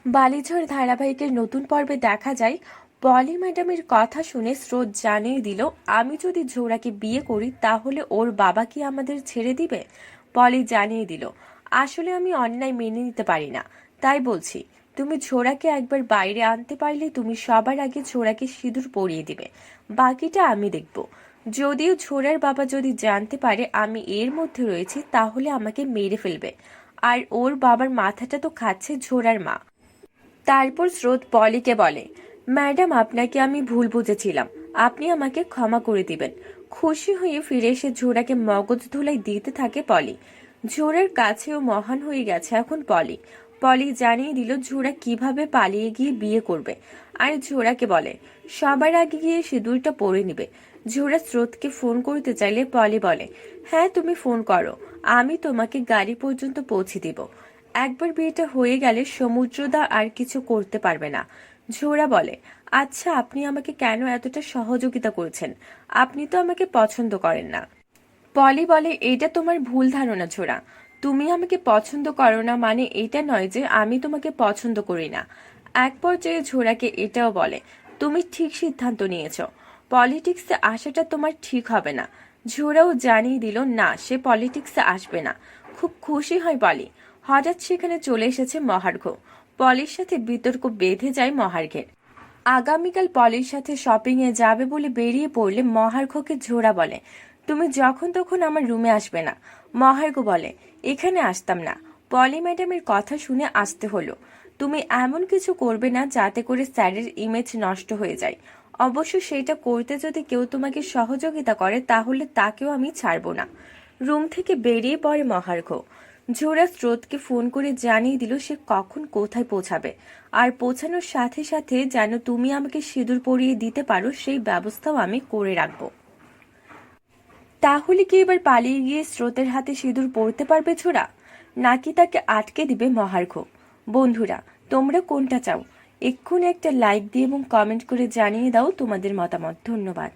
বালিঝড় ধারাবাহিকের নতুন পর্বে দেখা যায় পলি ম্যাডামের কথা শুনে স্রোত জানিয়ে দিল, আমি যদি ঝোড়াকে বিয়ে করি তাহলে ওর বাবা কি আমাদের ছেড়ে দিবে। পলি জানিয়ে দিল, আসলে আমি অন্যায় মেনে নিতে পারি না, তাই বলছি তুমি ঝোড়াকে একবার বাইরে আনতে পারলে তুমি সবার আগে ঝোড়াকে সিঁদুর পরিয়ে দিবে, বাকিটা আমি দেখব। যদিও ঝোড়ার বাবা যদি জানতে পারে আমি এর মধ্যে রয়েছি তাহলে আমাকে মেরে ফেলবে, আর ওর বাবার মাথাটা তো খাচ্ছে ঝোড়ার মা। তারপর স্রোত পলিকে বলে, ম্যাডাম আপনাকে আমি ভুল বুঝেছিলাম, আপনি আমাকে ক্ষমা করে দিবেন। খুশি হয়ে ফিরে এসে ঝোড়াকে মগজ ধুলাই দিতে থাকে পলি। ঝোড়ার কাছেও মহান হয়ে গেছে এখন পলি। পলি জানিয়ে দিল ঝোড়া কিভাবে পালিয়ে গিয়ে বিয়ে করবে, আর ঝোড়াকে বলে সবার আগে গিয়ে সিঁদুরটা পরে নিবে। ঝোড়া স্রোতকে ফোন করতে চাইলে পলি বলে, হ্যাঁ তুমি ফোন করো, আমি তোমাকে গাড়ি পর্যন্ত পৌঁছে দিব। একবার বিয়েটা হয়ে গেলে সমুদ্রদা আর কিছু করতে পারবে না। ঝোড়া বলে, আচ্ছা আপনি আমাকে কেন এতটা সহযোগিতা করেছেন, আপনি তো আমাকে পছন্দ করেন না। পলি বলে, এটা তোমার ভুল ধারণা ছোড়া, তুমি আমাকে পছন্দ করো না মানে এটা নয় যে আমি তোমাকে পছন্দ করি না। এক পর্যায়ে ঝোড়াকে এটাও বলে, তুমি ঠিক সিদ্ধান্ত নিয়েছো, পলিটিক্সে আসাটা তোমার ঠিক হবে না। ঝোড়াও জানিয়ে দিল না, সে পলিটিক্সে আসবে না। খুব খুশি হয় পলি। হঠাৎ সেখানে চলে এসেছে মহার্ঘ। পলির সাথে বিতর্ক বেঁধে যায় মহার্ঘের। আগামীকাল পলির সাথে শপিং এ যাবে বলে বেরিয়ে পড়লে মহার্ঘকে ঝোড়া বলে, তুমি যখন তখন আমার রুমে আসবে না। মহার্ঘ বলে, এখানে আসতাম না, পলি ম্যাডামের কথা শুনে আসতে হলো। তুমি এমন কিছু করবে না যাতে করে স্যারের ইমেজ নষ্ট হয়ে যায়। অবশ্য সেটা করতে যদি কেউ তোমাকে সহযোগিতা করে তাহলে তাকেও আমি ছাড়বো না। রুম থেকে বেরিয়ে পড়ে মহার্ঘ। ঝোড়া স্রোতকে ফোন করে জানিয়ে দিল সে কখন কোথায় পৌঁছাবে, আর পৌঁছানোর সাথে সাথে যেন তুমি আমাকে সিঁদুর পরিয়ে দিতে পারো সেই ব্যবস্থাও আমি করে রাখবো। তাহলে কি এবার পালিয়ে গিয়ে স্রোতের হাতে সিঁদুর পরতে পারবে ছোড়া, নাকি তাকে আটকে দিবে মহার্ঘ? বন্ধুরা, তোমরা কোনটা চাও? এক্ষুনি একটা লাইক দিয়ে এবং কমেন্ট করে জানিয়ে দাও তোমাদের মতামত। ধন্যবাদ।